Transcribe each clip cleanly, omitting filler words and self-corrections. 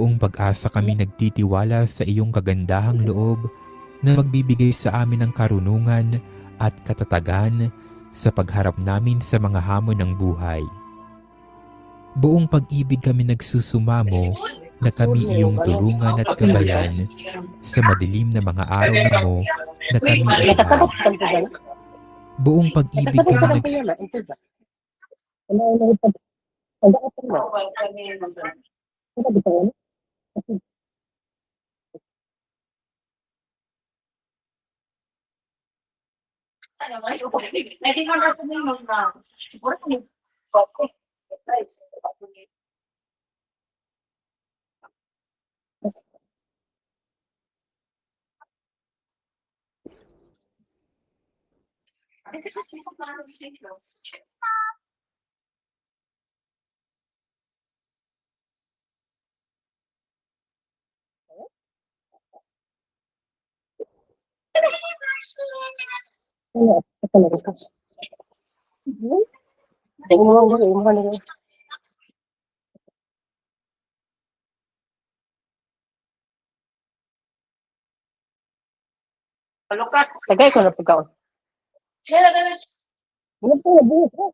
Buong pag-asa kami nagtitiwala sa iyong kagandahang loob na magbibigay sa amin ng karunungan at katatagan sa pagharap namin sa mga hamon ng buhay. Buong pag-ibig kami nagsusumamo na kami iyong tulungan at gabayan sa madilim na mga araw na mo na kami ay mahal. Buong pag-ibig kami Tagay ko na pagkaon. Wala pa na buhok ha.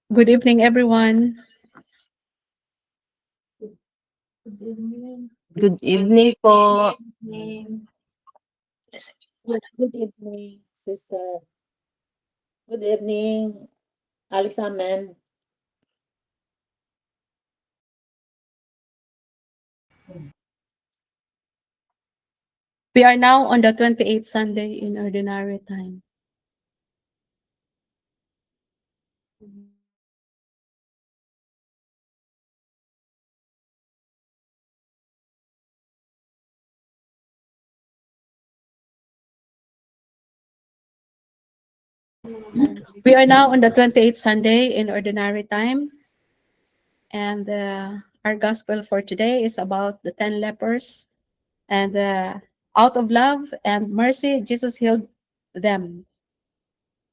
Good evening, everyone. Good evening po. Good evening, sister. Good evening. Alis namin. We are now on the 28th Sunday in Ordinary Time. We are now on the 28th Sunday in Ordinary Time. And our gospel for today is about the 10 lepers. And out of love and mercy, Jesus healed them.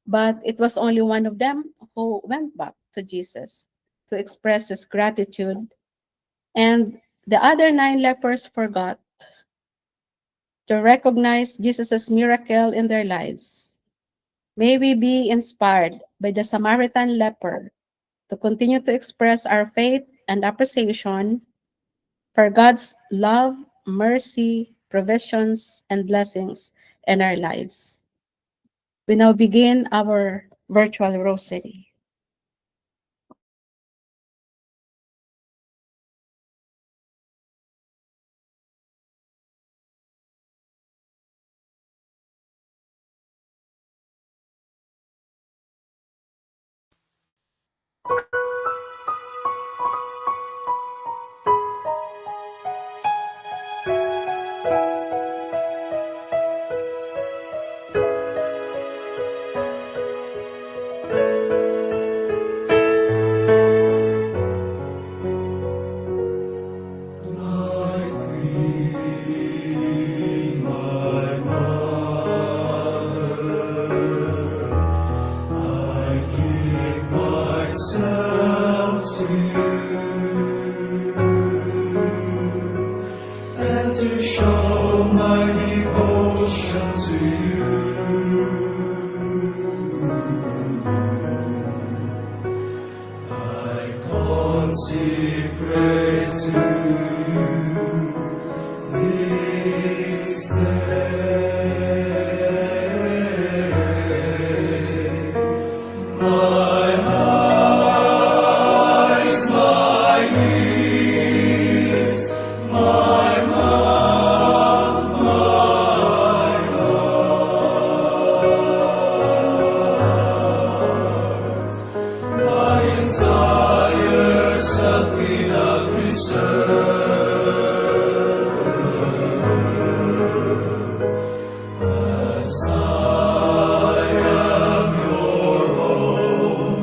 But it was only one of them who went back to Jesus to express his gratitude. And the other 9 lepers forgot to recognize Jesus' miracle in their lives. May we be inspired by the Samaritan leper to continue to express our faith and appreciation for God's love, mercy, provisions, and blessings in our lives. We now begin our virtual rosary. To show my devotion to you, I consecrate to you this day my eyes, my ears, my mouth, my heart, my entire self without reserve, as I am your own,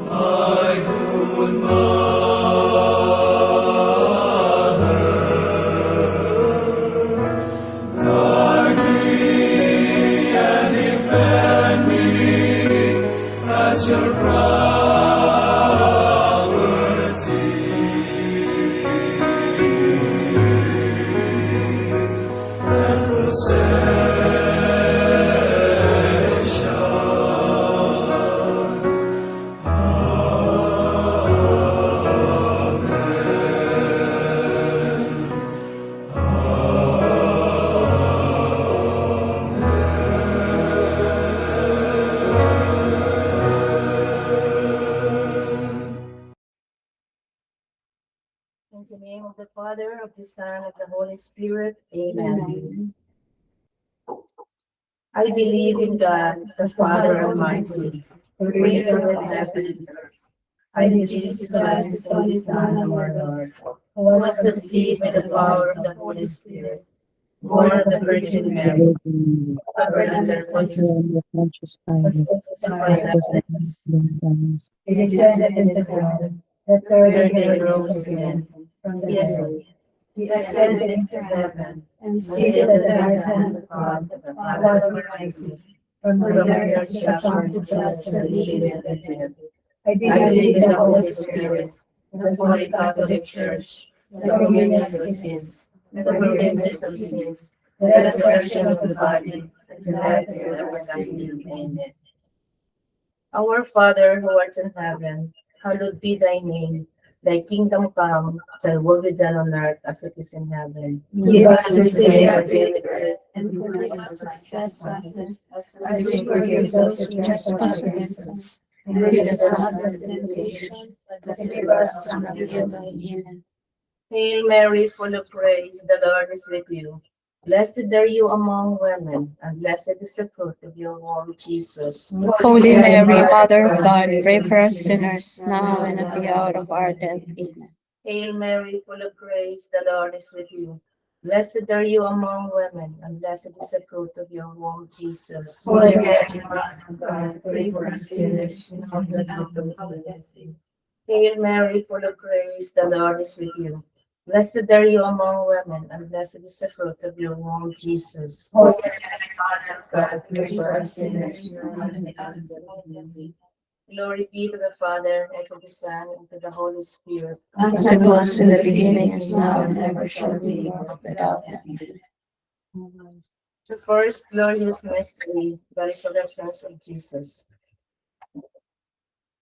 my good mother. Guard me and defend me as your property. And possession. In the name of the Father, of the Son, of the Holy Spirit. Amen. I believe in God, the Father Almighty, creator of heaven and earth. I believe Jesus Christ, His only Son, our Lord, who was conceived by the power of the Holy Spirit, born of the Virgin Mary, suffered under Pontius Pilate, he descended into hell. The third day rose again from the dead. He ascended into heaven and seated at the right hand of God, the Father Almighty. From there he shall come to judge the living and the dead. I believe in the Holy Spirit, the Holy Catholic Church, the communion of sins, the forgiveness of sins, the resurrection of the body, and the life everlasting. Amen. Our Father who art in heaven, hallowed be thy name. Thy kingdom come, thy will be done on earth as it is in heaven. Give us this day our daily bread, and forgive us our trespasses, as we forgive those who trespass against us. And lead us not into temptation, but deliver us from evil. Amen. Hail Mary, full of grace, the Lord is with you. Blessed are you among women, and blessed is the fruit of your womb, Jesus. Holy Mary, Mother of God, pray for us sinners, now and at the hour of our death. Amen. Hail Mary, full of grace, the Lord is with you. Blessed are you among women, and blessed is the fruit of your womb, Jesus. Holy Mary, Mother of God, pray for us sinners, now and at the hour of our death. Amen. Hail Mary, full of grace, the Lord is with you. Blessed are you among women, and blessed is the fruit of your womb, Jesus. Holy Mary, Mother of God, pray for us sinners, now and at the hour of our death. Amen. Glory be to the Father, and to the Son, and to the Holy Spirit. As it was in the beginning, is now, and ever shall be, world without end. The first glorious mystery, the resurrection of Jesus.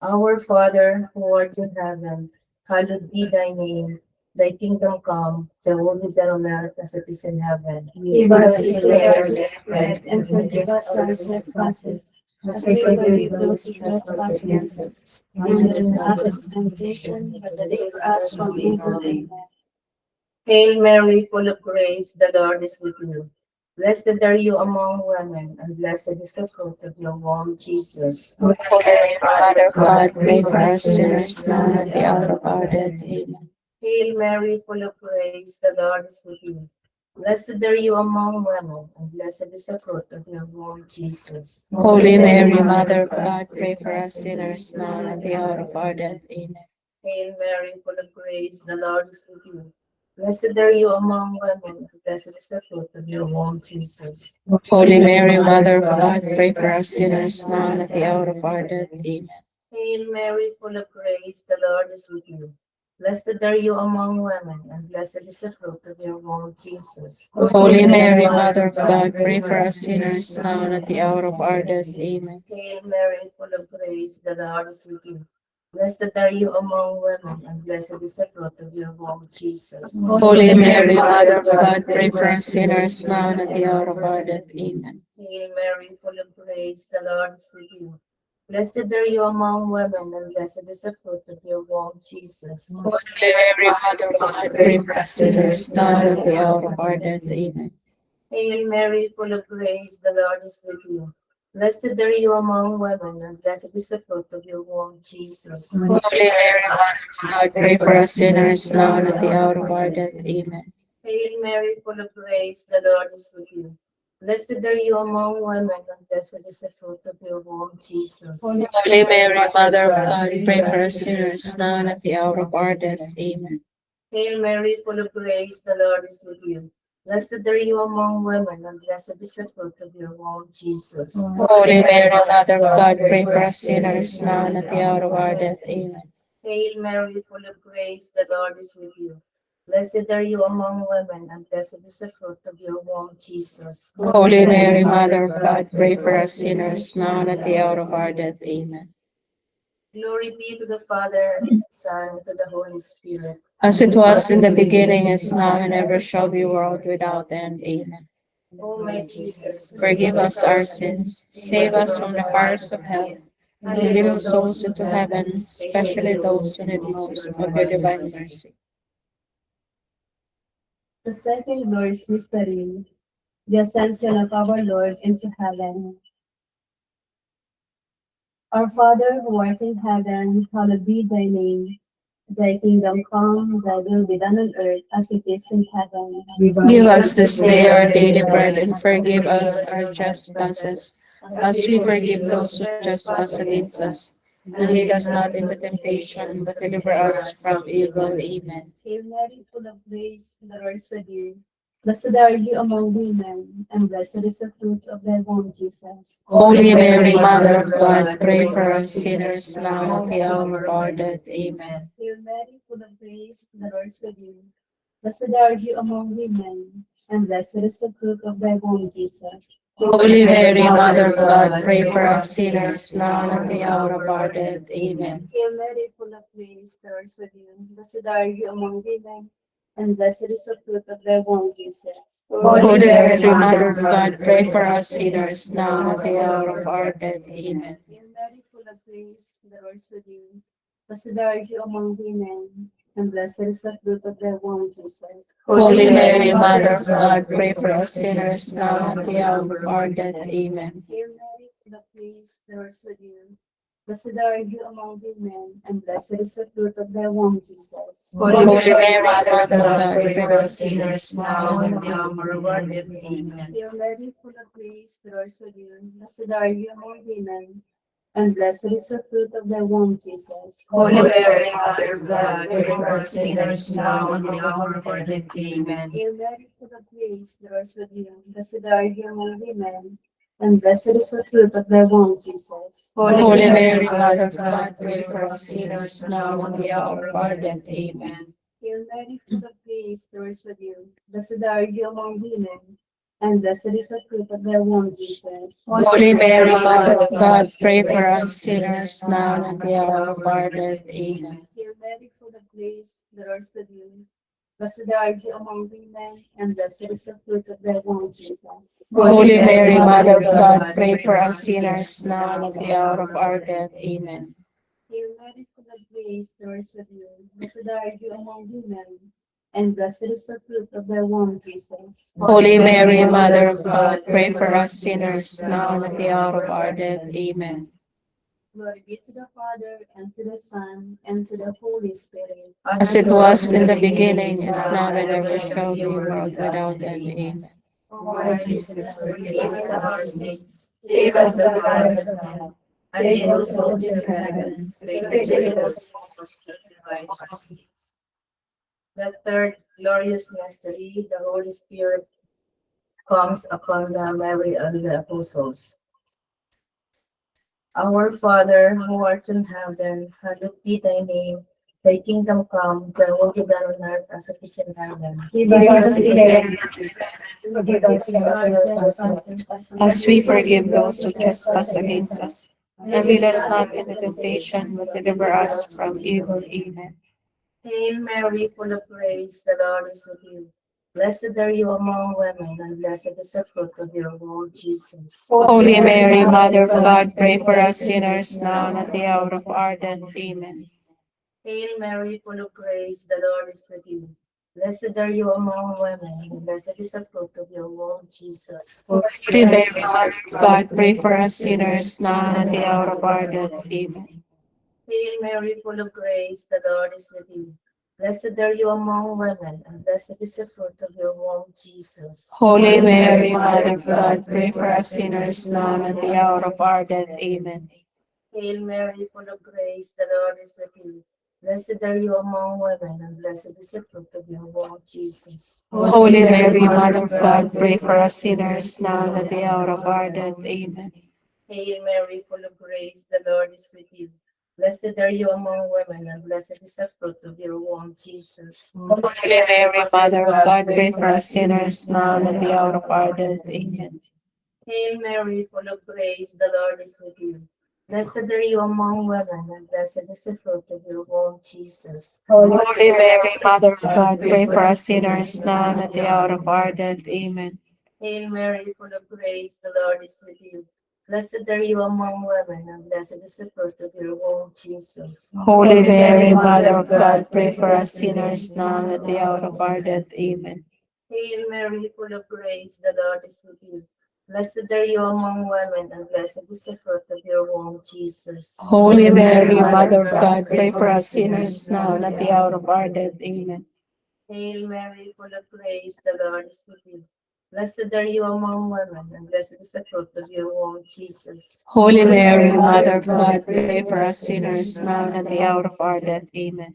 Our Father, who art in heaven, hallowed be thy name. Thy kingdom come, thy will be done on earth as it is in heaven. Give us this day our daily bread, and forgive us our trespasses, as we forgive those who trespass against us. And lead us not into temptation, but deliver us from evil. Amen. Hail Mary, full of grace, the Lord is with you. Blessed are you among women, and blessed is the fruit of your womb, Jesus. Holy Mary, Mother of God, pray for us sinners, now and at the hour of our death. Amen. Hail Mary, full of grace, the Lord is with you. Blessed are you among women, and blessed is the fruit of your womb, Jesus. Holy Mary, Mother of God, pray for us sinners, now and at the hour of our death. Amen. Hail Mary, full of grace, the Lord is with you. Blessed are you among women, and blessed is the fruit of your womb, Jesus. Holy Mary, Mother of God, pray for us sinners, now and at the hour of our death. Amen. Hail Mary, full of grace, the Lord is with you. Blessed are you among women, and blessed is the fruit of your womb, Jesus. Holy Mary, Mother of God, pray for us sinners, now and at the hour of our death. Amen. Hail Mary, full of grace, the Lord is with you. Blessed are you among women, and blessed is the fruit of your womb, Jesus. Holy Mary, Mother of God, pray for us sinners, now and at the hour of our death. Amen. Hail Mary, full of grace, the Lord is with you. Blessed are you among women, and blessed is the fruit of your womb, Jesus. Holy Mary, Mother of God, pray for us sinners, now and at the hour of our death. Amen. Hail Mary, full of grace, the Lord is with you. Blessed are you among women, and blessed is the fruit of your womb, Jesus. Holy Mary, Mother of God, pray for us sinners, now and at the hour of our death. Amen. Hail Mary, full of grace, the Lord is with you. Blessed are you among women, and blessed is the fruit of your womb, Jesus. Holy Mary, Mother of God, pray for us sinners, now and at the hour of our death. Amen. Hail Mary, full of grace, the Lord is with you. Blessed are you among women, and blessed is the fruit of your womb, Jesus. Holy Mary, Mother of God, pray for us sinners, now and at the hour of our death. Amen. Hail Mary, full of grace, the Lord is with you. Blessed are you among women, and blessed is the fruit of your womb, Jesus. Holy Mary, Mother of God, pray for us sinners, now and at the hour of our death. Amen. Glory be to the Father, and to the Son, and to the Holy Spirit. As it was in the beginning, is now, and ever shall be, world without end. Amen. O my Jesus, Forgive us our sins, save us from the fires of hell, and lead all souls into heaven, especially those who need most of your divine mercy. The second glorious mystery, the ascension of our Lord into heaven. Our Father who art in heaven, hallowed be thy name. Thy kingdom come, thy will be done on earth as it is in heaven. Give us this day our daily bread, and forgive us our trespasses, as we forgive those who trespass against us. And lead us not into temptation, but deliver us from evil. Amen. Hail Mary, full of grace, the Lord is with you. Blessed are you among women, and blessed is the fruit of thy womb, Jesus. Holy Mary, Mother of God, pray for us sinners, now and at the hour of our death. Amen. Hail Mary, full of grace, the Lord is with you. Blessed are you among women, and blessed is the fruit of thy womb, Jesus. Holy Mary, Mother of God, pray for us sinners, now and at the hour of our death. Amen. Hail Mary, full of grace, the Lord is with you. Blessed are you among women, and blessed is the fruit of thy womb, Jesus. Holy Mary, Mother of God, pray for us sinners, now and at the hour of our death. Amen. Hail Mary, full of grace, the Lord is with you. Blessed are you among women, and blessed is the fruit of thy womb, Jesus. Holy Mary, Mother of God, pray for us sinners, now and at the hour of our death. Amen. Hail Mary, full of grace, the Lord is with you. Blessed are you among women, and blessed is the fruit of thy womb, Jesus. Holy Mary, Mother of God, pray for us sinners, now and at the hour of our death. Amen. Hail Mary, full of grace, the Lord is with you. Blessed are you among women, and blessed is the fruit of thy womb, Jesus. Holy Mary, Mother of God, pray for us sinners now and at the hour of our death. Amen. Hail Mary, full of grace, the Lord is with you. Blessed are you among women, and blessed is the fruit of thy womb, Jesus. Holy Mary, Mother of God, pray for us sinners, now and at the hour of our death. Amen. Hail Mary, full of grace, the Lord is with you. Blessed are you among women, and blessed is the fruit of thy womb, Jesus. Holy Mary, Mother of God, pray for us sinners, now and at the hour of our death. Amen. Hail Mary, full of grace, the Lord is with you. Blessed are you among women, and blessed is the fruit of thy womb, Jesus. Holy Mary, Mother of God, pray for us sinners, now and at the hour of our death. Amen. Hail Mary, full of grace, the Lord is with you. Blessed are you among women, and blessed is the fruit of thy womb, Jesus. Holy Mary, Mother of God, pray for us sinners, now and at the hour of our death. Amen. Glory be to the Father, and to the Son, and to the Holy Spirit. As it was in the beginning, is now, and ever shall be, world without end. Amen. O my Jesus, forgive us our sins. Save us from the fires of hell. Save those souls in heaven, especially those The third glorious mystery, the Holy Spirit comes upon the Mary and the apostles. Our Father, who art in heaven, hallowed be thy name. Thy kingdom come, thy will be done on earth as it is in heaven. Give us today, forgive us our trespasses, As we forgive those who trespass against us. And lead us not into temptation, but deliver us from evil. Amen. Hail Mary, full of grace, the Lord is with you. Blessed are you among women, and blessed is the fruit of your womb, Jesus. Holy Mary, Mother of God, pray for us sinners, now and at the hour of our death. Amen. Hail Mary, full of grace, the Lord is with you. Blessed are you among women, and blessed is the fruit of your womb, Jesus. Holy Mary, Mother of God, pray for us sinners, now and at the hour of our death. Amen. Hail Mary, full of grace, the Lord is with you. Blessed are you among women, and blessed is the fruit of your womb, Jesus. Holy Mary, Mother of God, pray for us sinners, now and at the hour of our death. Amen. Hail Mary, full of grace, the Lord is with you. Blessed are you among women, and blessed is the fruit of your womb, Jesus. Holy Mary, Mother of God, pray for us sinners, now and at the hour of our death. Amen. Hail Mary, full of grace, the Lord is with you. Blessed are you among women, and blessed is the fruit of your womb, Jesus. Holy Mary, Mother of God, pray for us sinners, now and at the hour of our death. Amen. Hail Mary, full of grace, the Lord is with you. Blessed are you among women, and blessed is the fruit of your womb, Jesus. Holy Mary, Mother of God, pray for us sinners, now and at the hour of our death. Amen. Hail Mary, full of grace, the Lord is with you. Blessed are you among women, and blessed is the fruit of your womb, Jesus. Holy Mary, Mother of God, pray for us sinners, now and at the hour of our death. Amen. Hail Mary, full of grace, the Lord is with you. Blessed are you among women, and blessed is the fruit of your womb, Jesus. Holy Mary, Mother of God, pray for us sinners, now and at the hour of our death. Amen. Hail Mary, full of grace, the Lord is with you. Blessed are you among women, and blessed is the fruit of your womb, Jesus. Holy Mary, Mother of God, pray for us sinners, now and at the hour of our death. Amen.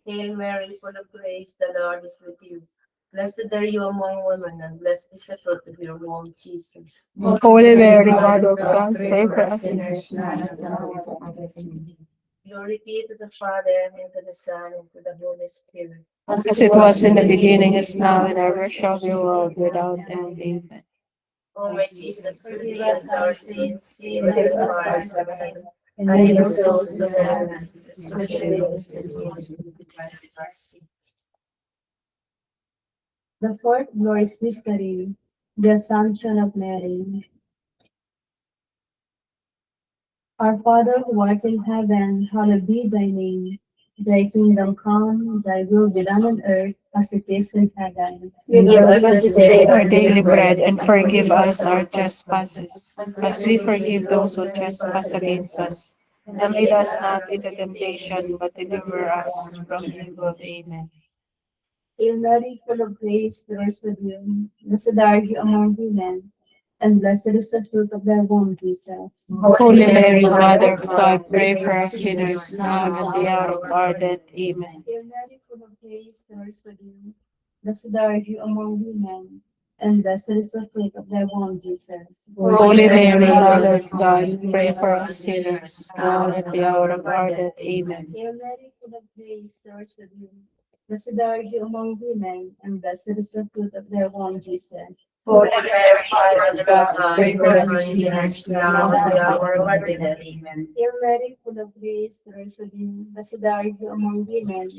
Hail Mary, full of grace, the Lord is with you. Blessed are you among women, and blessed is the fruit of your womb, Jesus. Holy Mary, Mother of God, pray for us sinners, now and at the hour of our death. Amen. Glory be to the Father, and to the Son, and to the Holy Spirit. As it was in the beginning, is now, and ever shall be, world without end. Amen. O my Jesus, forgive us our sins, save Save us us from from our our sin, and and lead lead us souls to to heaven, especially those the who need mercy. The fourth glorious mystery, the Assumption of Mary. Our Father who art in heaven, hallowed be thy name. Thy kingdom come, thy will be done on earth as it is in heaven. Give us this day our Daily bread, and forgive us our trespasses, as we forgive those who trespass against us. And lead us not into temptation, but deliver us from evil. Amen. Hail Mary, full of grace, the Lord is with you. Blessed are you among women, and blessed is the fruit of thy womb, Jesus. Holy Mary, Mother of God, pray for us sinners, now and at the hour of our death. Amen. Hail Mary, full of grace, the Lord is with you. Blessed are you among women, and blessed is the fruit of thy womb, Jesus. Holy Mary, Mother of God, pray for us sinners, now and at the hour of our death. Amen. Hail Mary, full of grace, the Lord is with you. Blessed are you among women, and blessed is the fruit of thy womb, Jesus. Holy Mary, Mother of God, pray for us sinners, now and at the hour of our death. Amen. Hail Mary, full of grace, the Lord is with you. Blessed are you among women,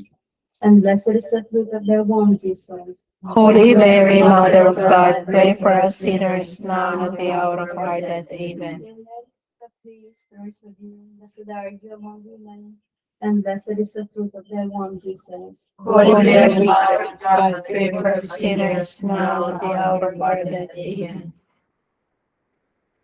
and blessed is the fruit of thy womb, Jesus. Holy Mary, Mother of God, pray for us sinners, now and at the hour of our death. Amen. Hail Mary, full of grace, the Lord is with you. Blessed are you among women, and blessed is the fruit of thy womb, Jesus. Holy Mary, Mother of God, pray for us sinners, now and at the hour of our death. Amen.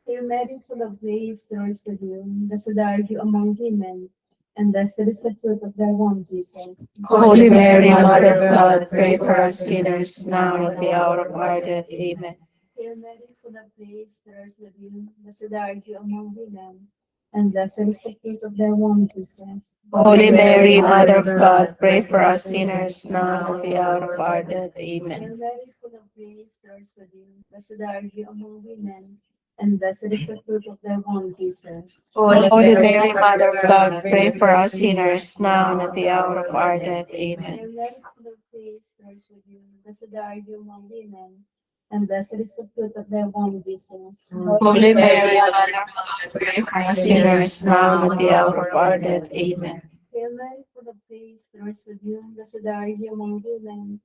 Hail Mary, full of grace, the Lord is with you. Blessed are you among women, and blessed is the fruit of thy womb, Jesus. Holy Mary, Mother of God, pray for us sinners, now and at the hour of our death. Amen. Hail Mary, full of grace, the Lord is with you. Blessed are you among women, and blessed is the fruit of thy womb, Jesus. Holy Mary, Mother of God, pray for us sinners, now and at the hour of our death. Amen. Hail Mary, full of grace, the Lord is with you. Blessed are you among women, and blessed is the fruit of thy womb, Jesus. Holy Mary, Mother of God, pray for us sinners, now and at the hour of our death. Amen. Hail Mary, full of grace, the Lord is with you. Blessed are you among women, and blessed is the fruit of thy womb, Jesus. Holy Mary, Mother of God, pray for us sinners, now and at the hour of our death. Amen. Hail Mary, full of grace, the Lord is with you. Blessed are you among women,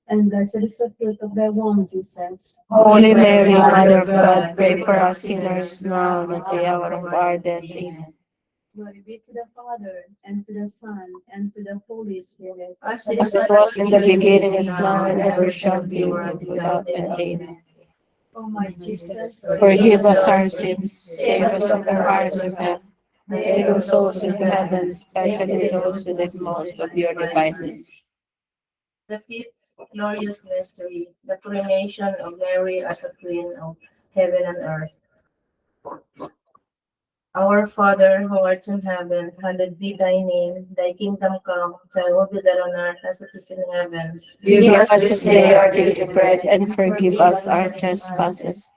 and blessed is the fruit of thy womb, Jesus. Holy Mary, Mother of God, pray for us sinners, now and at the hour of our death. Amen. Glory be to the Father, and to the Son, and to the Holy Spirit. As As it was in the beginning, is now, and ever shall be, world without end. Amen. O my Jesus, Forgive us our sins, save us from the fires of hell, and lead all souls into heaven, especially those who need most of your divine mercy. The fifth glorious mystery, the coronation of Mary as a queen of heaven and earth. Our Father, who art in heaven, hallowed be thy name. Thy kingdom come, thy will be done on earth as it is in heaven. Give us this day our daily bread, and forgive us our trespasses,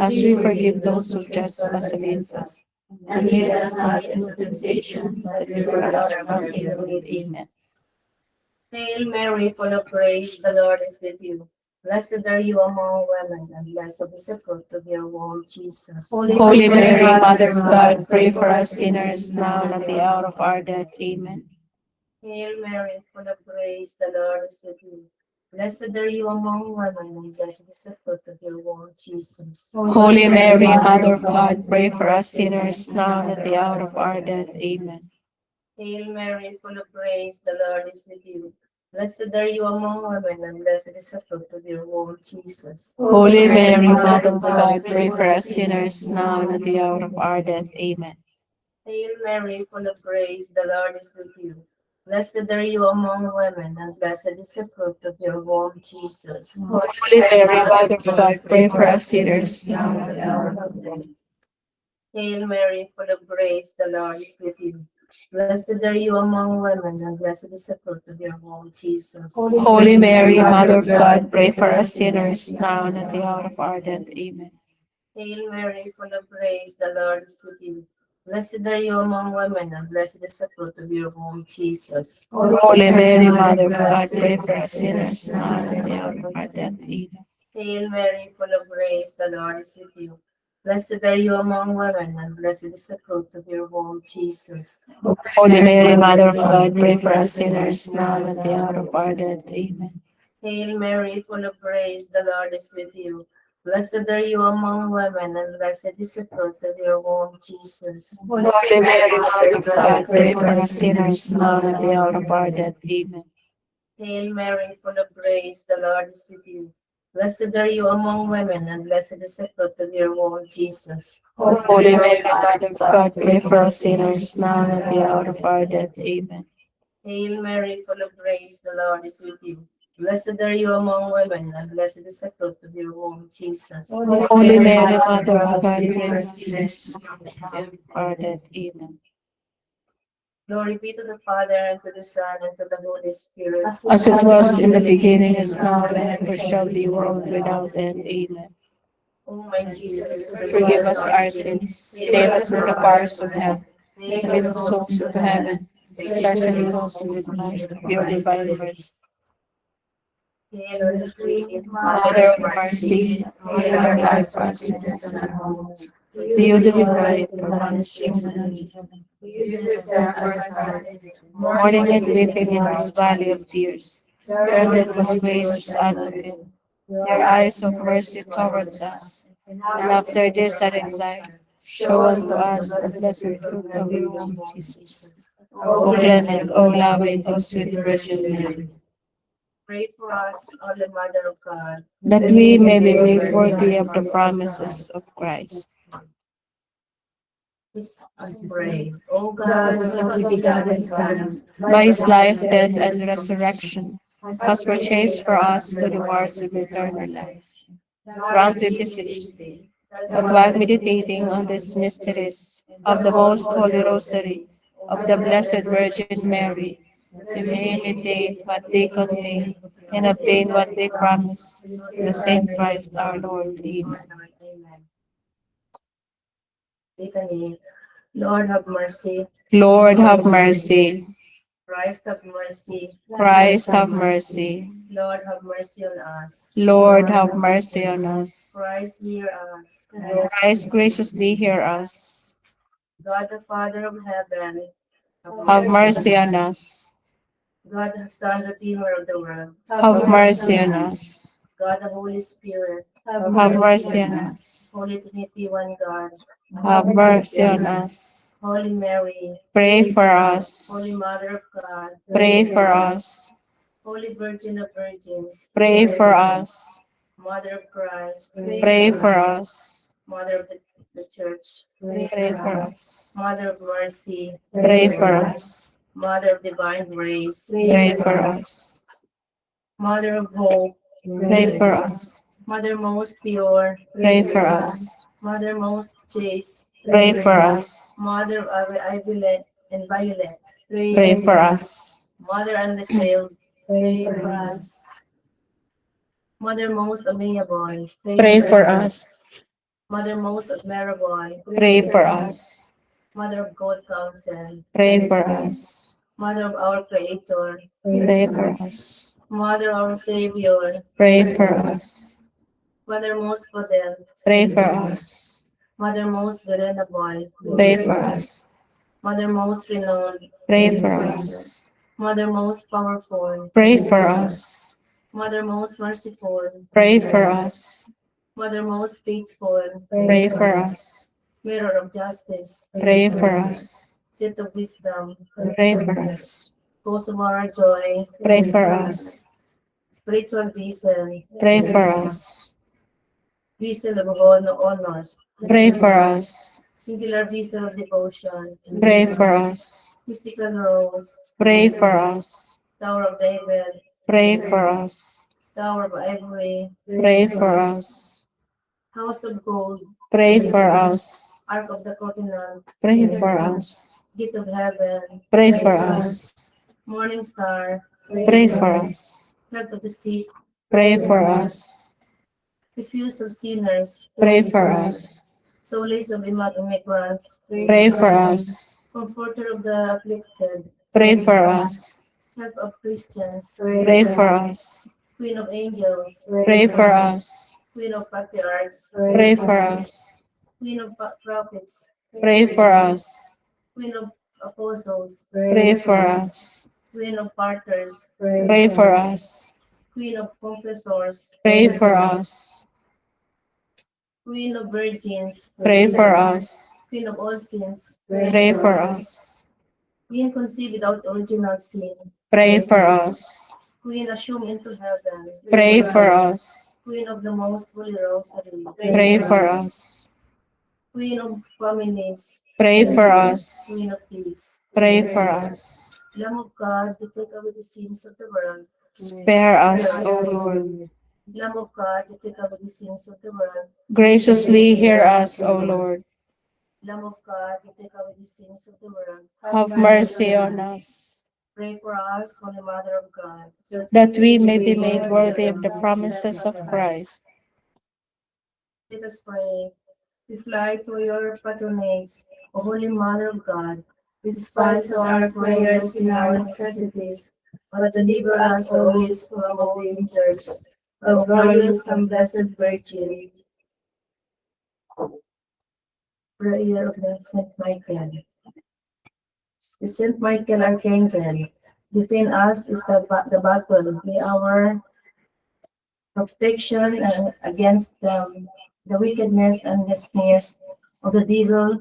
as we forgive those who trespass against us. And lead us not into temptation, but deliver us from evil. Amen. Hail Mary, full of grace, the Lord is with you. Blessed are you among women, and blessed is the fruit of your womb, Jesus. Holy Mary, Mother of God, pray for us sinners, now and at the hour of our death. Amen. Hail Mary, full of grace, the Lord is with you. Blessed are you among women, and blessed is the fruit of your womb, Jesus. Holy Mary, Mother of God, pray for us sinners, now and at the hour of our death. Amen. Hail Mary, full of grace, the Lord is with you. Blessed are you among women, and blessed is the fruit of your womb, Jesus. Holy Mary, Mother of God, pray for us sinners, now and at the hour of our death. Amen. Hail Mary, full of grace, the Lord is with you. Blessed are you among women, and blessed is the fruit of your womb, Jesus. Holy Mary, Mother of God, pray for us sinners, now and at the hour of our death. Hail Mary, full of grace, the Lord is with you. Blessed are you among women, and blessed is the fruit of your womb, Jesus. Holy Mary, Mother of God, pray for us sinners, now and at the hour of our death. Amen. Hail Mary, full of grace, the Lord is with you. Blessed are you among women, and blessed is the fruit of your womb, Jesus. Holy Mary, Mother of God, pray for us sinners, now and at the hour of our death. Amen. Hail Mary, full of grace, the Lord is with you. Blessed are you among women, and blessed is the fruit of your womb, Jesus. Holy Mary, Mother of God, pray for us sinners now and at the hour of our death. Amen. Hail Mary, full of grace, the Lord is with you. Blessed are you among women, and blessed is the fruit of your womb, Jesus. Holy Mary, Mother of God, pray for us sinners now and at the hour of our death. Amen. Hail Mary, full of grace, the Lord is with you. Blessed are you among women, and blessed is the fruit of your womb, Jesus. Holy Mary, Mother of God, pray for us sinners now and at the hour of our death. Amen. Hail Mary, full of grace, the Lord is with you. Blessed are you among women, and blessed is the fruit of your womb, Jesus. Holy Mary, Mother of God, pray for us sinners now and at the hour of our death. Amen. Glory be to the Father, and to the Son, and to the Holy Spirit. As it was in the beginning, is now, and ever shall be, world without end. Amen. O my Jesus, Forgive us our sins, save us from the fires of hell, Lead lead us the souls to heaven, especially those with most of your divine mercy. Hail, Holy Queen, Mother of mercy, hail our life, our sweetness, and our hope. To you do we cry, for punishing and mourning and weeping in this valley of tears. Turn then, most gracious advocate, your eyes of mercy towards us, and after this our exile, show unto us the blessed fruit of your womb, Jesus. O clement, O loving, O sweet Virgin Mary, pray for us, Holy Mother of God. that we may be made worthy of the promises of Christ. Us pray. O God, whose only begotten Son, By his life, death, and resurrection, has purchased for us the rewards of eternal life. Grant, we beseech thee, that while meditating on these mysteries of the most holy rosary of the Blessed Virgin Mary, we may imitate what they contain and obtain what they promise through the same Christ our Lord. Amen. Amen. Litany. Lord, have mercy. Lord, have mercy. Christ, have mercy. Christ, have mercy. Lord, have mercy on us. Lord, have mercy on us. Christ, hear us. Christ, graciously hear us. God, the Father of heaven, Have mercy on us. God, the Son, Redeemer of the world. Have mercy on us. God, the Holy Spirit. Have mercy on us. Holy Trinity, one God. Have mercy on us. Holy Mary. Pray for us. Holy Mother of God. Pray for us. Holy Virgin of Virgins. Pray for us. Mother of Christ. Pray for us. Mother of the Church. Pray for us. Mother of mercy. Pray for us. Mother of divine grace. Pray for us. Mother of hope. Pray for us. Mother most pure. Pray for us. Mother most chaste. Pray for us. Mother of Violet and Violet. Pray for us. Mother undefiled. Pray for us. Mother most amiable. Pray for us. Mother most admirable. Pray for us. Mother of good counsel. Pray for us. Mother of our Creator. Pray for us. Mother of our Savior. Pray for us. Mother most prudent. Pray for us. Mother most venerable. Pray for us. Mother most renowned. Pray for us. Mother most powerful. Pray for us. Mother most merciful. Pray for us. Mother most faithful. Pray for us. Mirror of justice. Pray for us. Seat of wisdom. Pray for us. Cause of our joy. Pray for us. Spiritual vessel. Pray for us. Vessel of honors. Pray for us. Singular vessel of devotion. Pray for us. Mystical rose. Pray for us. Tower of David. Pray for us. Tower of ivory. Pray for us. House of gold. Pray for us. Ark of the covenant. Pray for us. Gate of heaven. Pray for us. Morning star. Pray for us. Health of the sick. Pray for us. Refuse of sinners. Pray for us. Solace of immigrants. Pray for us. Comforter of the afflicted. Pray for us. Help of Christians. Pray for us. Queen of Angels, Pray for us. Queen of Patriarchs, Pray for us. Queen of Prophets, Pray for us. Queen of Apostles, Pray for us. Queen of Martyrs, Pray for us. Queen of Confessors, Pray for us. Queen of Virgins, Pray for us. Queen of all sins, Pray for us. Queen conceived without original sin, Pray for us. Queen assumed into heaven, Pray for us. Queen of the Most Holy Rosary, Pray for us. Queen of families, Pray for us. Queen of peace, Pray for us. Lamb of God, you take away the sins of the world. Spare us, O Lord. Lamb of God, you take away the sins of the world. Graciously hear us, O Lord. Lamb of God, you take away the sins of the world. Have mercy on us, Pray for us, Holy Mother of God. that we may be made worthy of the promises of Christ. Let us pray. We fly to your patronage, O Holy Mother of God. Despise our prayers in our necessities, but deliver us always from all dangers. O glorious and blessed Virgin. Prayer of the Saint Michael. The Saint Michael Archangel, defend us is the battle. May our protection against the wickedness and the snares of the devil.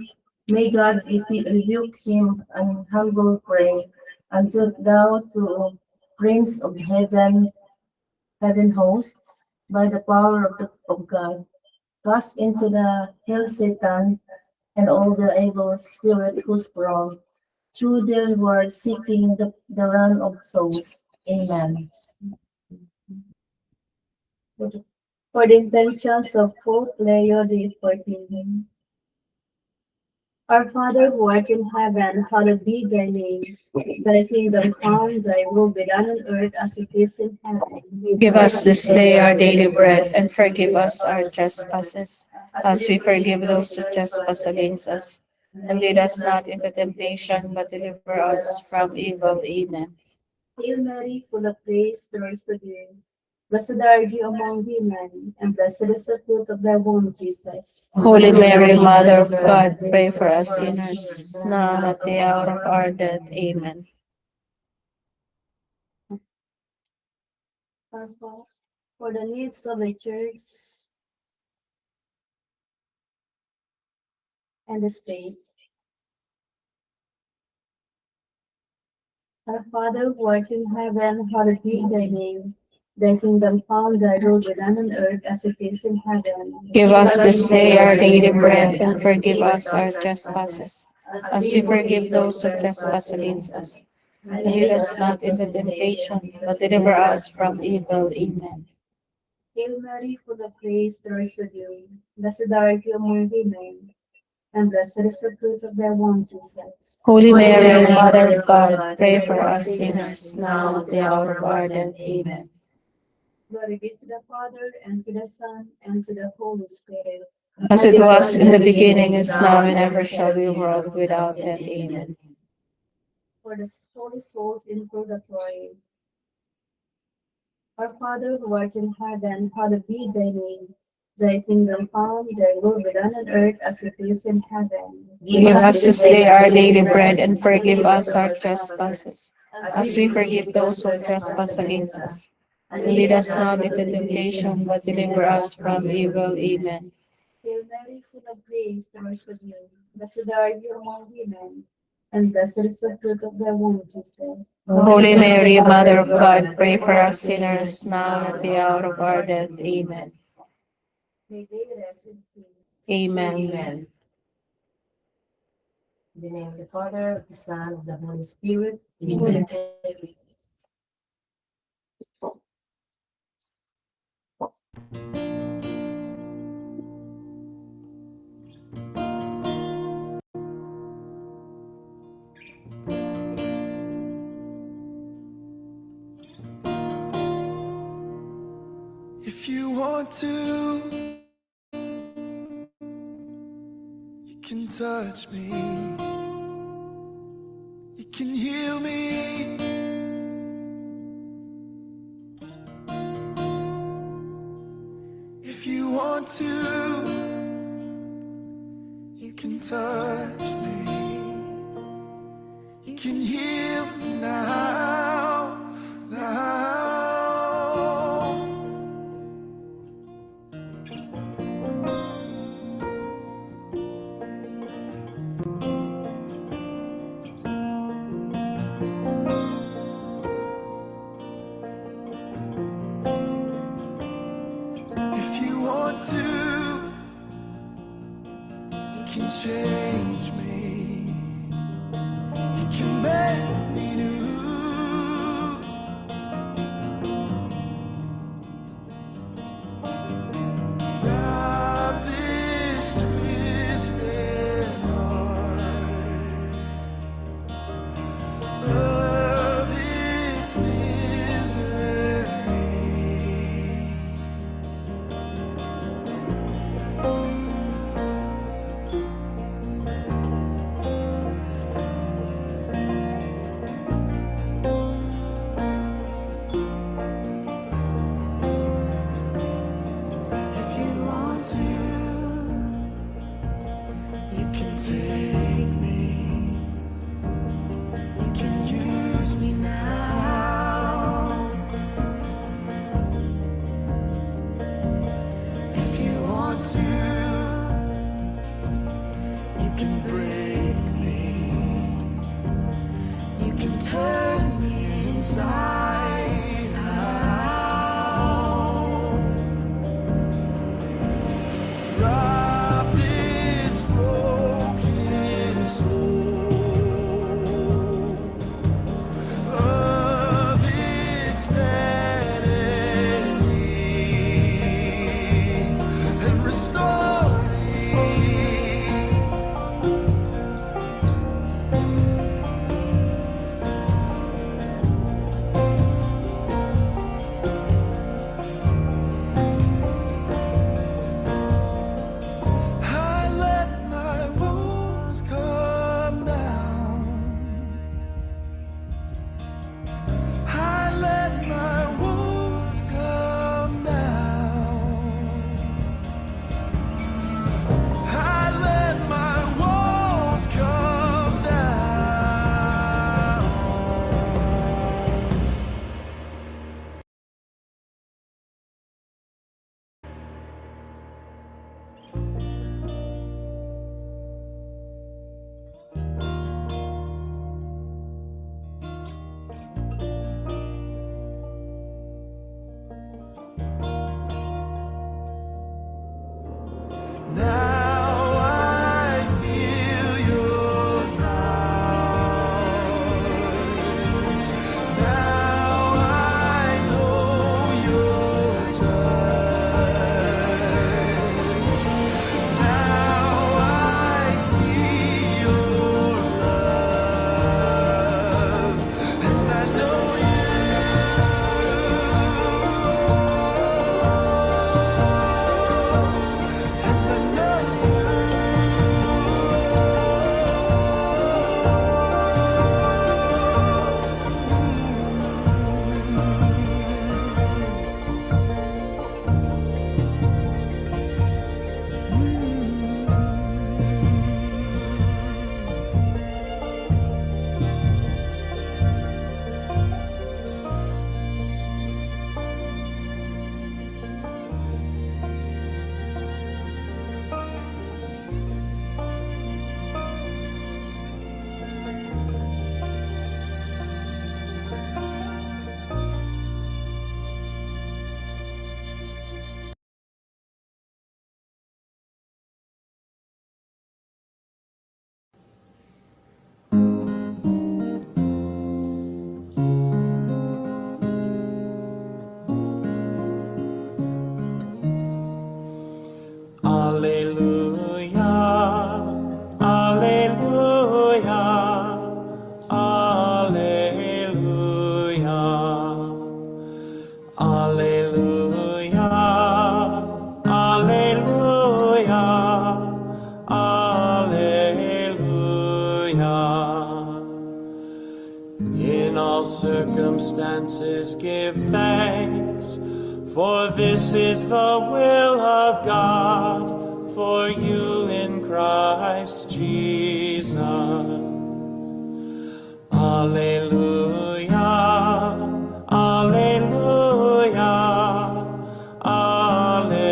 May God rebuke him and humble pray until thou to Prince of heaven host, by the power of God, cast into the hell Satan and all the evil spirits who sprawl through the world seeking the run of souls. Amen. For the intentions of Pope Leo XIV. Our Father who art in heaven, hallowed be thy name. Thy kingdom come, thy will be done on earth as it is in heaven. Give us this day our daily bread, and forgive us our trespasses, as we forgive those who trespass against us. And lead us not into temptation, but deliver us from evil. Amen. Hail Mary, full of grace, the Lord is with you. Blessed are you among women, and blessed is the fruit of thy womb, Jesus. Holy Mary, Mother of God, pray for us sinners, now and at the hour of our death. Amen. For the needs of the church and the state. Our Father who art in heaven, hallowed be thy name. Thy kingdom come, thy will be done on earth as it is in heaven. Give us this day our daily bread, and forgive us our trespasses, as we forgive those who trespass against us. And lead us not into temptation, but deliver us from evil. Amen. Hail Mary, full of grace, the Lord is with you. Blessed are you among women, and blessed is the fruit of thy womb, Jesus. Holy Mary, Mother of God, pray for us sinners, now and at the hour of our death. Amen. Glory be to the Father, and to the Son, and to the Holy Spirit. As it was in the beginning, is now, and ever shall be, world without end. Amen. For the holy souls in purgatory. Our Father who art in heaven, hallowed be thy name. Thy kingdom come, thy will be done on earth as it is in heaven. Give us this day our daily bread, and forgive us our trespasses, as we forgive those who trespass against us. And lead us not into temptation, but deliver us from evil. Amen. Hail Mary, full of grace, the Lord is with you. Blessed are you among women, and blessed is the fruit of thy womb, Jesus. Holy Mary, Mother of God, pray for us sinners, now and at the hour of our death. Amen. May they rest in peace. Amen. In the name of the Father, of the Son, of the Holy Spirit. Amen. If you want to, you can touch me. You can heal me. want to, you can touch me. You can heal me now, now. If you want to, you can change me. You can make me new. Wrap this twisted heart of its misery. If you want to, you can take me. You can use me now. If you want to, you can break me. You can turn me inside out. Wrap this broken soul of its vanity and restore me. I let my walls come down. I let my walls come down. I let my walls come down. Now I feel your power. Now I know your touch. Now I see your love, and I know you. And I know In all circumstances give thanks, For this is the will of God for you in Christ Jesus. Alleluia, alleluia, alleluia.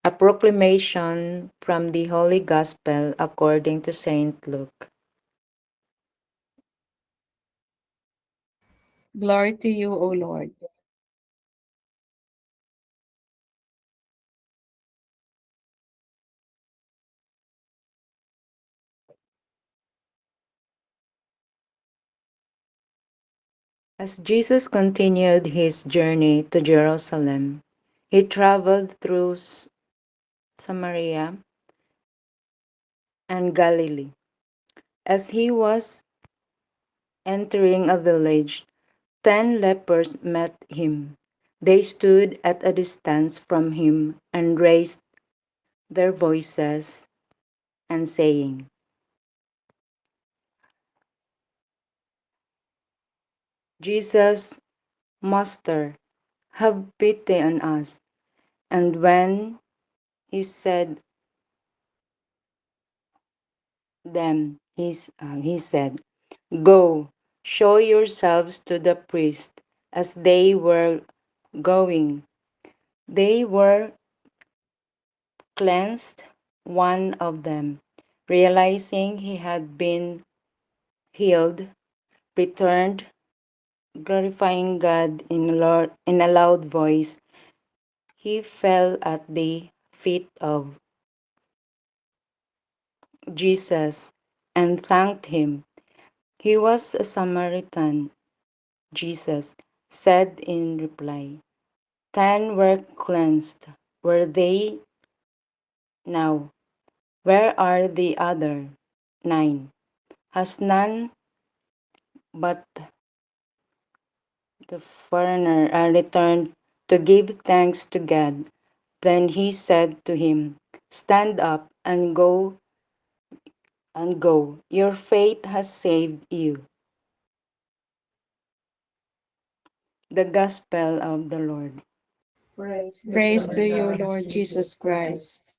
A proclamation from the Holy Gospel according to Saint Luke. Glory to you, O Lord. As Jesus continued his journey to Jerusalem, he traveled through Samaria and Galilee. As he was entering a village, 10 lepers met him. They stood at a distance from him and raised their voices and saying, Jesus, Master, have pity on us. And when he said, Go, show yourselves to the priest. As they were going, they were cleansed. One of them, realizing he had been healed, returned, glorifying God in a loud voice. He fell at the feet of Jesus and thanked him. He was a Samaritan. Jesus said in reply, 10 were cleansed. Were they? Now, where are the other 9? Has none but the foreigner returned to give thanks to God? Then he said to him, Stand up and go. Your faith has saved you. The Gospel of the Lord. Praise to you, Lord Jesus Christ.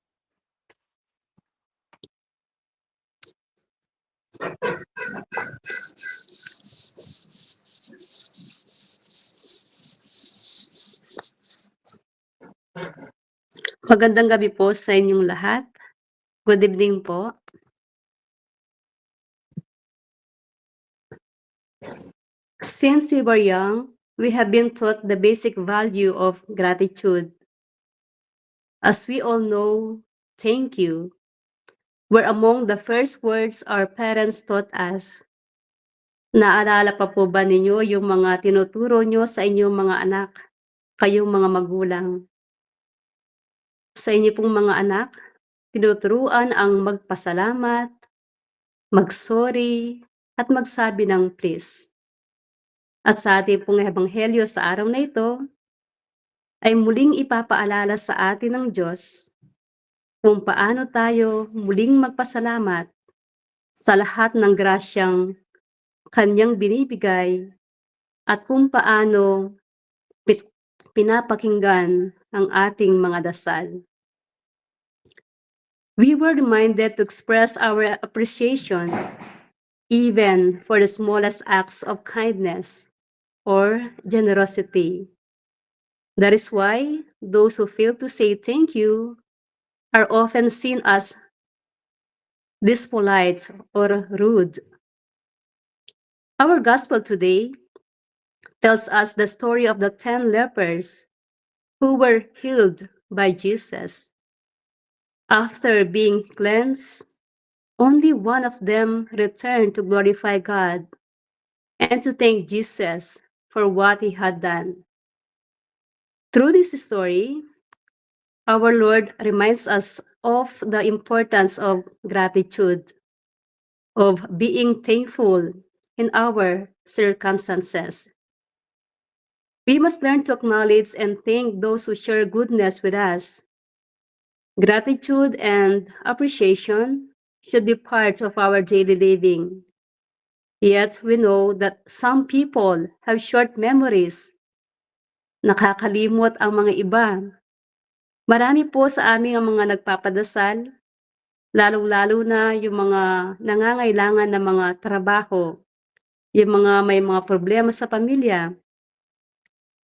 Magandang gabi po sa inyong lahat. Good evening po. Since we were young, we have been taught the basic value of gratitude. As we all know, thank you were among the first words our parents taught us. Naalala pa po ba ninyo yung mga tinuturo nyo sa inyong mga anak, kayong mga magulang? Sa inyo pong mga anak, tinuturuan ang magpasalamat, mag-sorry, at magsabi ng please. At sa ating pong ebanghelyo sa araw na ito, ay muling ipapaalala sa atin ng Diyos kung paano tayo muling magpasalamat sa lahat ng grasyang Kanyang binibigay at kung paano pinapakinggan ang ating mga dasal. We were reminded to express our appreciation even for the smallest acts of kindness or generosity. That is why those who fail to say thank you are often seen as dispolite or rude. Our gospel today tells us the story of the 10 lepers who were healed by Jesus. After being cleansed, only one of them returned to glorify God and to thank Jesus for what he had done. Through this story, our Lord reminds us of the importance of gratitude. of being thankful in our circumstances. We must learn to acknowledge and thank those who share goodness with us. Gratitude and appreciation should be part of our daily living. Yet we know that some people have short memories. Nakakalimot ang mga iba. Marami po sa amin ang mga nagpapadasal, lalong-lalo na yung mga nangangailangan ng mga trabaho, yung mga may mga problema sa pamilya.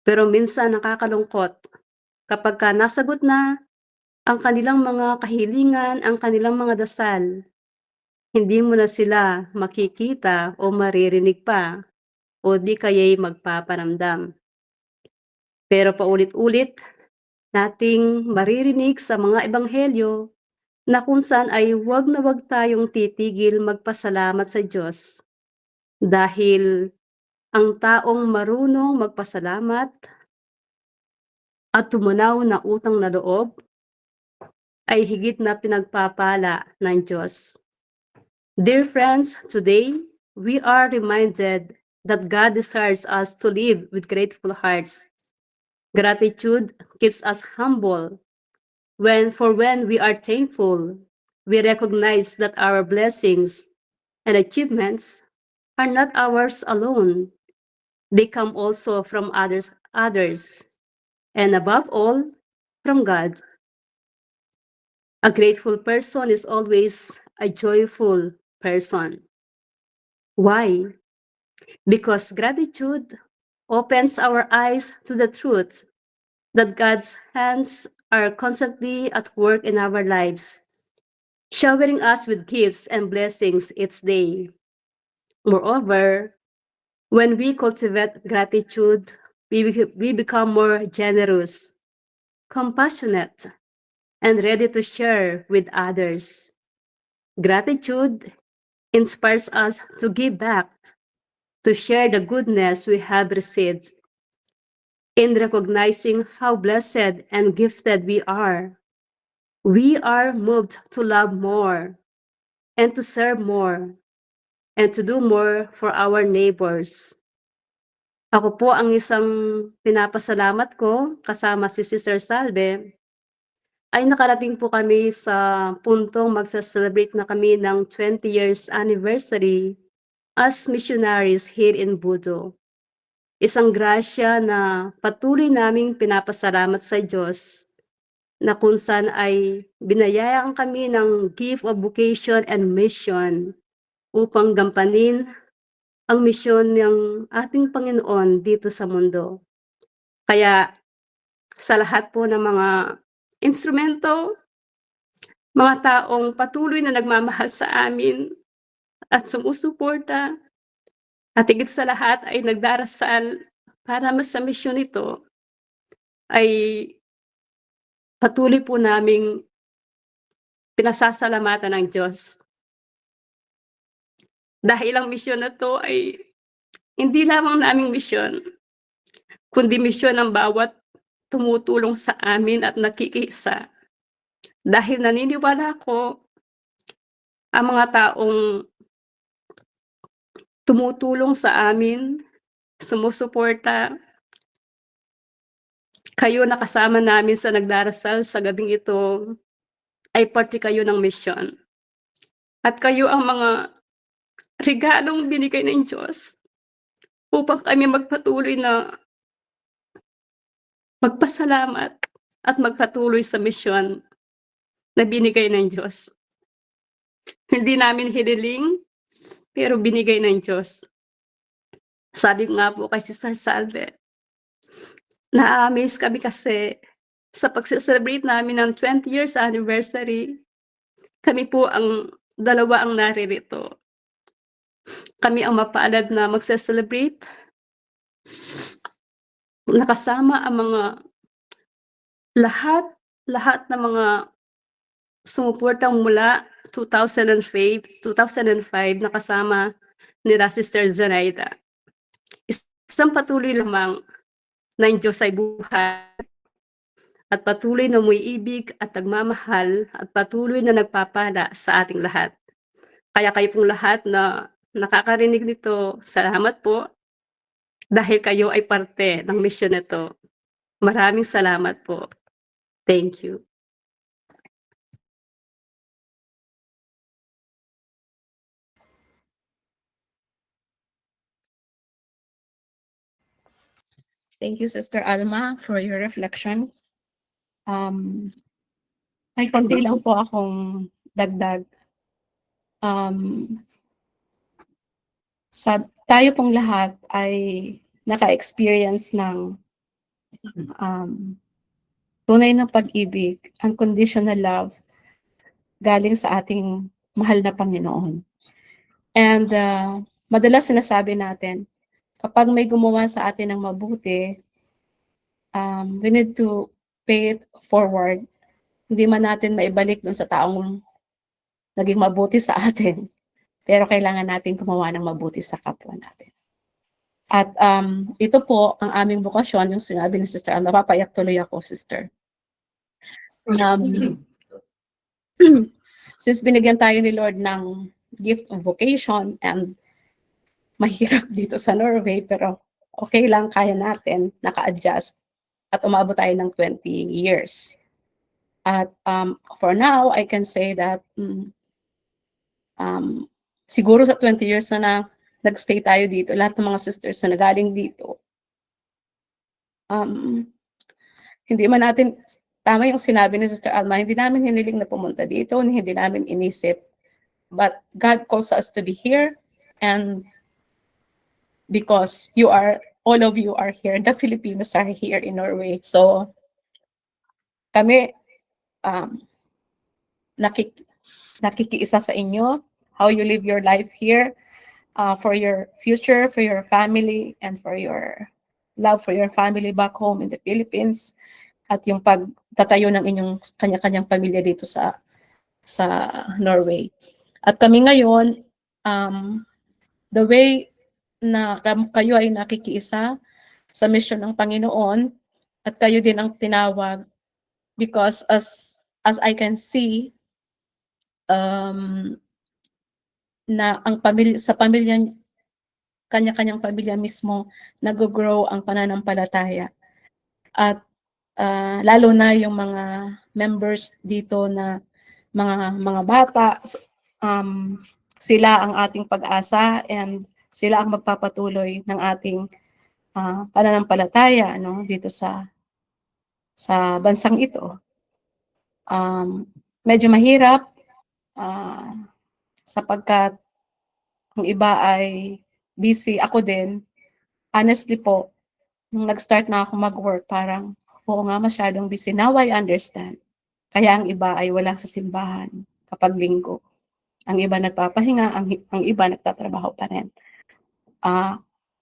Pero minsan nakakalungkot kapag nasagot na ang kanilang mga kahilingan, ang kanilang mga dasal, hindi mo na sila makikita o maririnig pa o di kaya'y magpaparamdam. Pero paulit-ulit nating maririnig sa mga ebanghelyo na kung saan ay wag na wag tayong titigil magpasalamat sa Diyos. Dahil ang taong marunong magpasalamat at tumunaw ng utang na loob ay higit na pinagpapala ng Diyos. Dear friends, today we are reminded that God desires us to live with grateful hearts. Gratitude keeps us humble. When we are thankful, we recognize that our blessings and achievements are not ours alone. They come also from others, and above all, from God. A grateful person is always a joyful person. Why? Because gratitude opens our eyes to the truth that God's hands are constantly at work in our lives, showering us with gifts and blessings each day. Moreover, when we cultivate gratitude, we become more generous, compassionate, and ready to share with others. Gratitude inspires us to give back, to share the goodness we have received. In recognizing how blessed and gifted we are moved to love more and to serve more and to do more for our neighbors. Ako po ang isang pinapasalamat ko kasama si Sister Salve ay nakarating po kami sa puntong magsa-celebrate na kami ng 20 years anniversary as missionaries here in Budo. Isang grasya na patuloy naming pinapasalamat sa Diyos na kung saan ay binayaan kami ng gift of vocation and mission upang gampanin ang misyon ng ating Panginoon dito sa mundo. Kaya sa lahat po ng mga instrumento, mga taong patuloy na nagmamahal sa amin at sumusuporta, at higit sa lahat ay nagdarasal para sa misyon ito, ay patuloy po naming pinasasalamatan ng Diyos. Dahil ang misyon na to ay hindi lamang naming misyon, kundi misyon ng bawat tumutulong sa amin at nakikisa. Dahil naniniwala ko, ang mga taong tumutulong sa amin, sumusuporta, kayo na kasama namin sa nagdarasal sa gabing ito, ay parte kayo ng misyon. At kayo ang mga regalong binigay ng Diyos upang kami magpatuloy na magpasalamat at magpatuloy sa misyon na binigay ng Diyos. Hindi namin hiniling, pero binigay ng Diyos. Sabi nga po kay Sister Salve, na-amaze kami kasi sa pag-celebrate namin ng 20 years anniversary, kami po ang dalawa ang naririto. Kami ang mapalad na magse-celebrate, nakasama ang mga lahat ng mga sumuportang mula 2005 nakasama ni Sister Zoraida. Isang patuloy lamang ng Diyos ay buhay at patuloy na may ibig at nagmamahal at patuloy na nagpapala sa ating lahat. Kaya kayo pong lahat na nakakarinig nito, salamat po dahil kayo ay parte ng misyon na 'to. Maraming salamat po. Thank you. Thank you, Sister Alma, for your reflection. May konti lang po akong dagdag. Um, tayo pong lahat ay naka-experience ng tunay na pag-ibig, unconditional love, galing sa ating mahal na Panginoon. And madalas sinasabi natin, kapag may gumawa sa atin ng mabuti, we need to pay it forward. Hindi man natin maibalik dun sa taong naging mabuti sa atin, pero kailangan natin gumawa ng mabuti sa kapwa natin. At ito po ang aming bukasyon, yung sinabi ni Sister Anna, napapayak tuloy ako, Sister. Since binigyan tayo ni Lord ng gift of vocation and mahirap dito sa Norway, pero okay lang, kaya natin, naka-adjust at umabot tayo ng 20 years. At for now, I can say that siguro sa 20 years na nag-stay tayo dito, lahat ng mga sisters na nagaling dito, hindi man natin, tama yung sinabi ni Sister Alma, hindi namin hiniling na pumunta dito, hindi namin inisip. But God calls us to be here, and because all of you are here, the Filipinos are here in Norway. So, kami, nakikiisa sa inyo, how you live your life here, for your future, for your family, and for your love for your family back home in the Philippines, at yung pagtatayo ng inyong kanya-kanyang pamilya dito sa Norway. At kami ngayon, the way na kayo ay nakikiisa sa mission ng Panginoon, at kayo din ang tinawag, because as I can see, na ang sa pamilya, kanya-kanyang pamilya mismo, nag-grow ang pananampalataya. At lalo na yung mga members dito na mga bata, sila ang ating pag-asa, and sila ang magpapatuloy ng ating pananampalataya, no, dito sa bansang ito. Medyo mahirap sapagkat ang iba ay busy. Ako din, honestly po, nung nag-start na ako mag-work, parang, oo nga, masyadong busy. Now I understand. Kaya ang iba ay wala sa simbahan kapag linggo. Ang iba nagpapahinga, ang iba nagtatrabaho pa rin.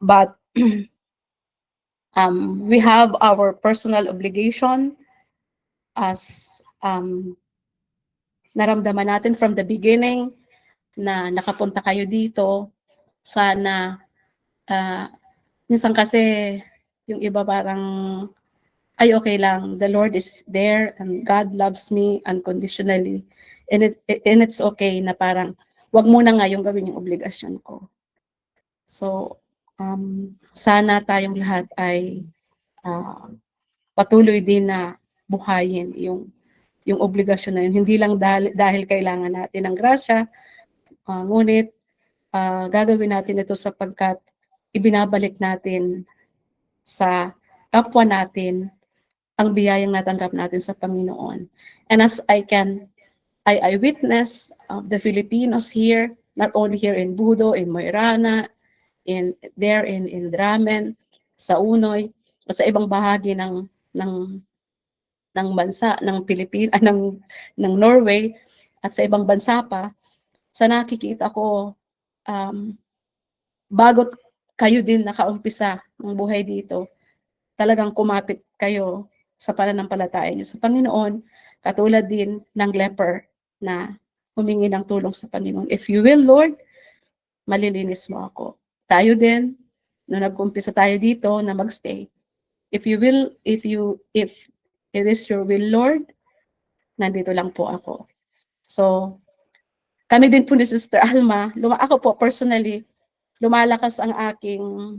But we have our personal obligation as naramdaman natin from the beginning na nakapunta kayo dito. Sana, minsan kasi yung iba parang, ay okay lang, the Lord is there and God loves me unconditionally. And it's okay na parang, wag muna nga yung gawin yung obligasyon ko. So, sana tayong lahat ay patuloy din na buhayin yung obligasyon na yun. Hindi lang dahil kailangan natin ng grasya, ngunit gagawin natin ito sapagkat ibinabalik natin sa kapwa natin ang biyayang natanggap natin sa Panginoon. And as I witness the Filipinos here, not only here in Budo, in Moirana, in Drammen, sa Unoy, o sa ibang bahagi ng bansa, ng Pilipinas, ng Norway, at sa ibang bansa pa, sa nakikita ko, bago kayo din nakaumpisa ng buhay dito, talagang kumapit kayo sa pananampalataya niyo sa Panginoon, katulad din ng leper na humingi ng tulong sa Panginoon. If you will, Lord, malilinis mo ako. Tayo din, nung nag-umpisa tayo dito na magstay, if it is your will, Lord, nandito lang po ako. So, kami din po ni Sister Alma, ako po personally, lumalakas ang aking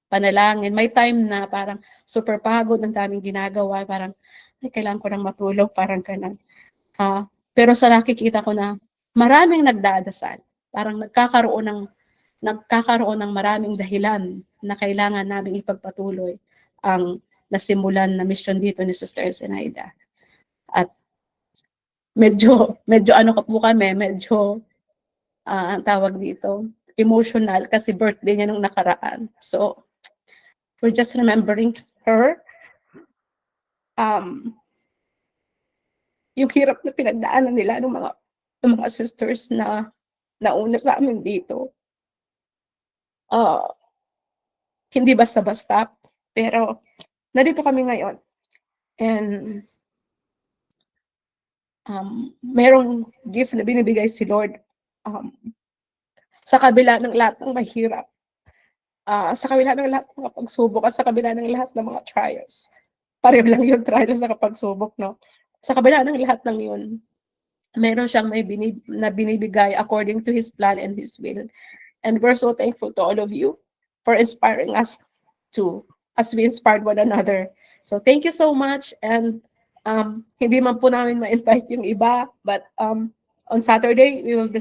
panalangin. May time na parang super pagod, ang daming ginagawa, parang ay, kailangan ko nang matulog, parang ganun. Pero sa nakikita ko na maraming nagdadasal, parang nagkakaroon ng maraming dahilan na kailangan naming ipagpatuloy ang nasimulan na mission dito ni Sister Zenaida. At medyo ano po kami, medyo ang tawag dito, emotional kasi birthday niya nung nakaraan. So, we're just remembering her. Yung hirap na pinagdaanan nila ng mga sisters na nauna sa amin dito. Hindi basta-basta, pero nandito kami ngayon. And merong gift na binibigay si Lord sa kabila ng lahat ng mahirap. Sa kabila ng lahat ng mga pagsubok at sa kabila ng lahat ng mga trials. Pareho lang yung trials sa pagsubok, no? Sa kabila ng lahat ng yun, meron siyang binibigay according to His plan and His will. And we're so thankful to all of you for inspiring us as we inspired one another. So thank you so much. And hindi man po namin ma-invite yung iba, but on Saturday, we'll be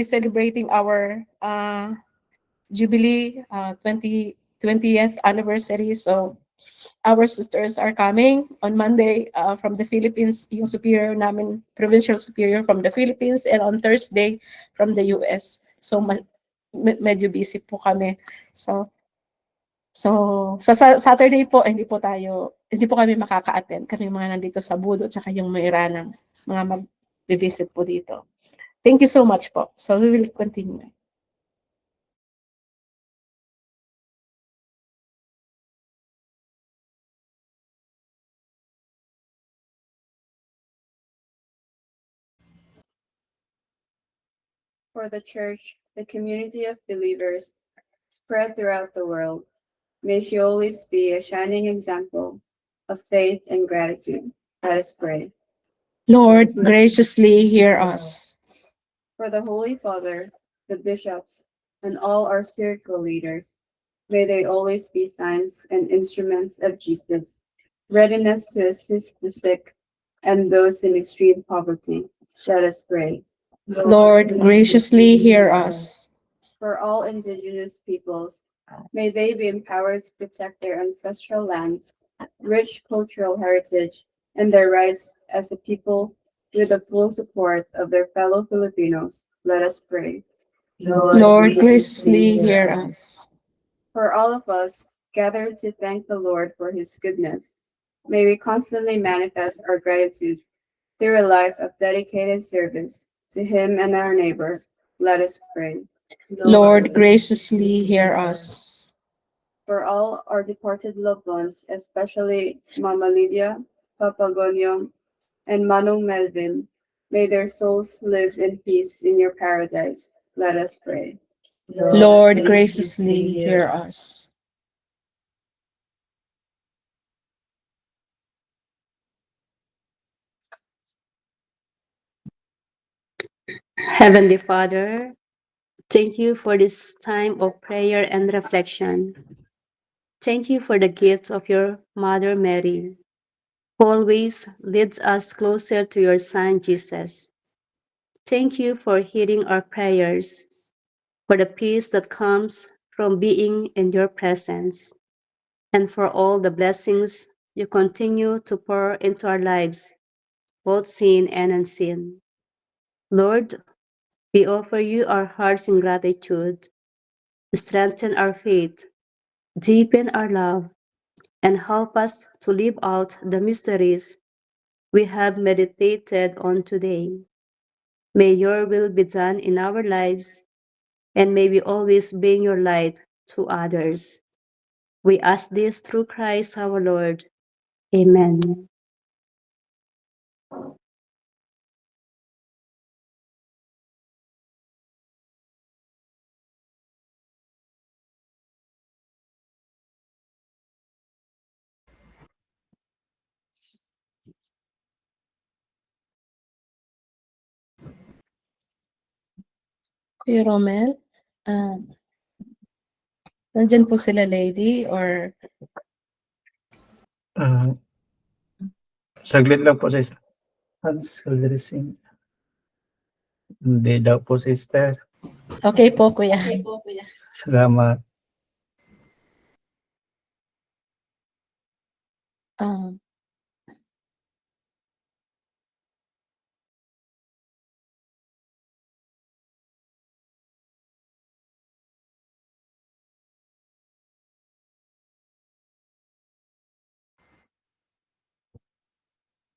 celebrating our Jubilee 20th anniversary. So our sisters are coming on Monday from the Philippines, yung superior namin, provincial superior from the Philippines, and on Thursday from the US. So medyo busy po kami. So sa Saturday po, hindi po kami makaka-attend. Kami mga nandito sa Budo, tsaka yung mayra ng mga mag-visit po dito. Thank you so much po. So we will continue. For the Church, the community of believers spread throughout the world, may she always be a shining example of faith and gratitude. Let us pray. Lord, graciously hear us. For the Holy Father, the bishops, and all our spiritual leaders, may they always be signs and instruments of Jesus, readiness to assist the sick and those in extreme poverty. Let us pray. Lord, graciously hear us. For all indigenous peoples, may they be empowered to protect their ancestral lands, rich cultural heritage, and their rights as a people with the full support of their fellow Filipinos. Let us pray. Lord, graciously hear us. For all of us gathered to thank the Lord for his goodness, may we constantly manifest our gratitude through a life of dedicated service to him and our neighbor. Let us pray. Lord, graciously hear us. For all our departed loved ones, especially Mama Lydia, Papa Gonyong, and Manong Melvin, may their souls live in peace in your paradise. Let us pray. Lord, graciously hear us. Heavenly Father, thank you for this time of prayer and reflection. Thank you for the gift of your Mother Mary, who always leads us closer to your Son Jesus. Thank you for hearing our prayers, for the peace that comes from being in your presence, and for all the blessings you continue to pour into our lives, both seen and unseen. Lord, we offer you our hearts in gratitude. Strengthen our faith, deepen our love, and help us to live out the mysteries we have meditated on today. May your will be done in our lives, and may we always bring your light to others. We ask this through Christ our Lord. Amen. Kuya Romel, nandyan po sila lady or Saglit lang po, sister. Hans Calderesing. Hindi daw po, sister. okay po kuya. Salamat. Ah,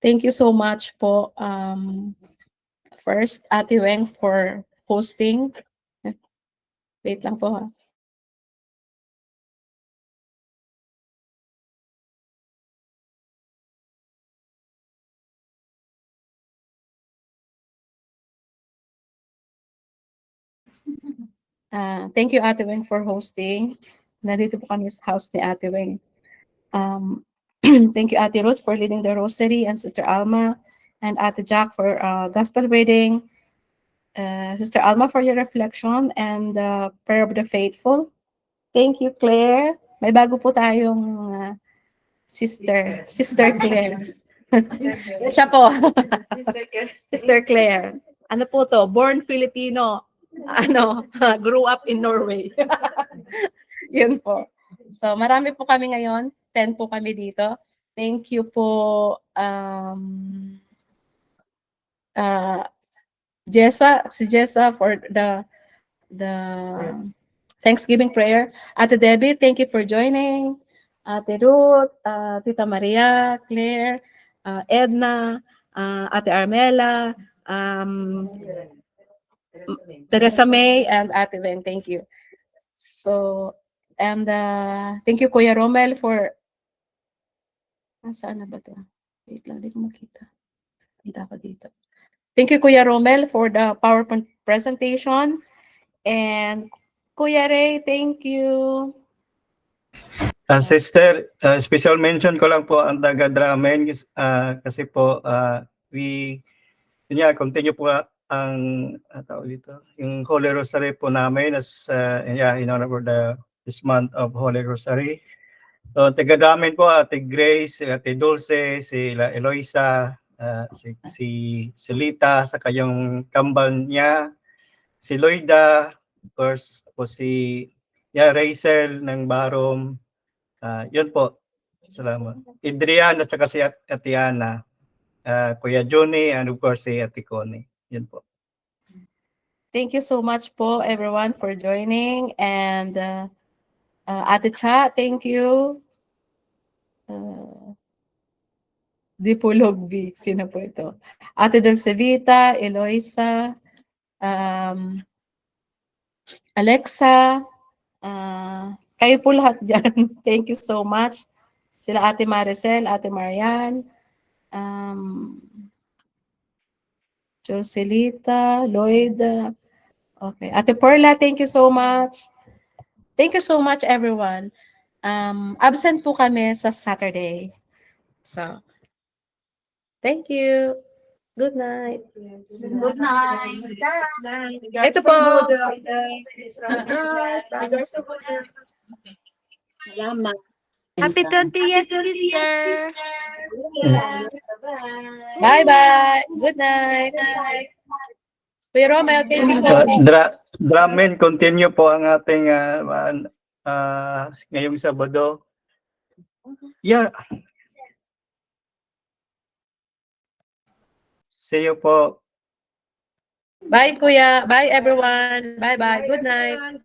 thank you so much po. First, Ate Weng for hosting. Wait lang po ha. Thank you Ate Weng for hosting. Nandito po kami sa house ni Ate Weng. Thank you Ate Ruth for leading the rosary and Sister Alma and Ate Jack for gospel reading. Sister Alma for your reflection and prayer of the faithful. Thank you Claire. May bago po tayong Sister Claire. Siya po. Sister Claire. Ano po to? Born Filipino. Grew up in Norway. Yun po. So, marami po kami ngayon. 10 po kami dito. Thank you po, si Jessa for the Thanksgiving prayer. Ate Debbie, thank you for joining. Ate Ruth, Tita Maria, Claire, Edna, Ate Armela, Teresa May, and Ate Ven, thank you. So, and thank you Kuya Romel for, saan na ba ito? Wait lang, hindi ko makita. Kita ko dito. Thank you Kuya Romel for the PowerPoint presentation. And Kuya Ray, thank you. Sister, special mention ko lang po ang taga Dramen kasi po continue po ang tawag dito, yung Holy Rosary po namin as in honor for this month of Holy Rosary. So taga Dramen po, Ate Grace, Ate Dulce, si Eloisa, si Lita, sa kayong kambal niya, si Loida, of course, po si Rachel ng Barom. Yun po. Salamat. Adrian at saka si Atiana, Kuya Johnny, and of course si Ate Connie. Yun po. Thank you so much po everyone for joining. And Ate Cha, thank you. Dipologbi, sino po ito? Ate Dulcevita, Eloisa, Alexa, kayo po lahat dyan. Thank you so much. Sila Ate Maricel, Ate Marian, Joselita, Lloyd, okay. Ate Perla, thank you so much. Thank you so much everyone. Absent po kami sa Saturday. So, thank you. Good night. Good night. Ito po. Salamat. Happy 20th, sister! Bye-bye. Good night. Kuya Romel, thank you po. Dramen, continue po ang ating ngayong Sabado. Yeah. See you po. Bye, Kuya. Bye, everyone. Bye-bye. Good night.